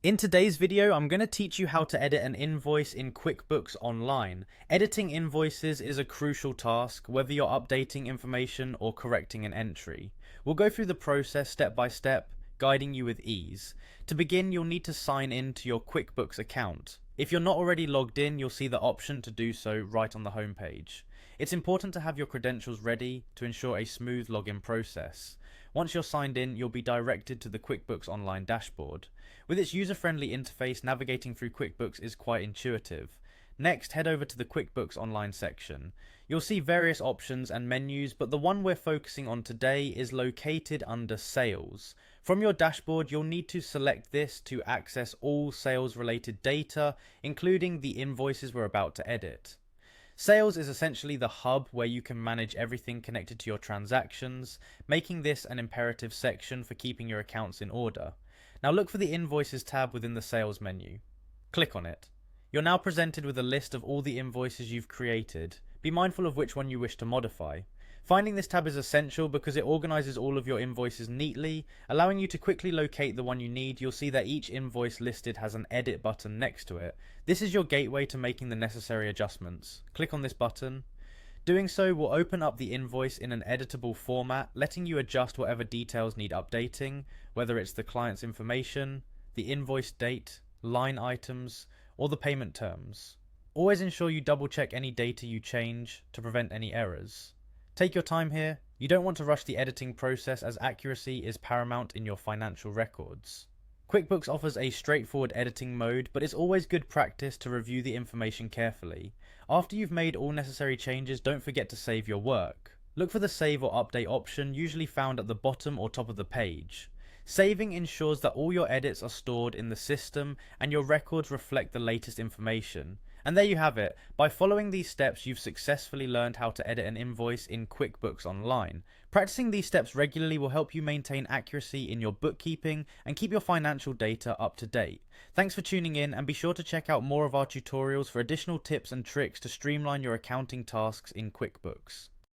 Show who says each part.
Speaker 1: In today's video, I'm going to teach you how to edit an invoice in QuickBooks Online. Editing invoices is a crucial task, whether you're updating information or correcting an entry. We'll go through the process step by step, guiding you with ease. To begin, you'll need to sign in to your QuickBooks account. If you're not already logged in, you'll see the option to do so right on the home page. It's important to have your credentials ready to ensure a smooth login process. Once you're signed in, you'll be directed to the QuickBooks Online dashboard. With its user-friendly interface, navigating through QuickBooks is quite intuitive. Next, head over to the QuickBooks Online section. You'll see various options and menus, but the one we're focusing on today is located under Sales. From your dashboard, you'll need to select this to access all sales-related data, including the invoices we're about to edit. Sales is essentially the hub where you can manage everything connected to your transactions, making this an imperative section for keeping your accounts in order. Now look for the Invoices tab within the Sales menu. Click on it. You're now presented with a list of all the invoices you've created. Be mindful of which one you wish to modify. Finding this tab is essential because it organizes all of your invoices neatly, allowing you to quickly locate the one you need. You'll see that each invoice listed has an edit button next to it. This is your gateway to making the necessary adjustments. Click on this button. Doing so will open up the invoice in an editable format, letting you adjust whatever details need updating, whether it's the client's information, the invoice date, line items, or the payment terms. Always ensure you double check any data you change to prevent any errors. Take your time here. You don't want to rush the editing process as accuracy is paramount in your financial records. QuickBooks offers a straightforward editing mode, but it's always good practice to review the information carefully. After you've made all necessary changes, don't forget to save your work. Look for the Save or Update option, usually found at the bottom or top of the page. Saving ensures that all your edits are stored in the system and your records reflect the latest information. And there you have it. By following these steps, you've successfully learned how to edit an invoice in QuickBooks Online. Practicing these steps regularly will help you maintain accuracy in your bookkeeping and keep your financial data up to date. Thanks for tuning in, and be sure to check out more of our tutorials for additional tips and tricks to streamline your accounting tasks in QuickBooks.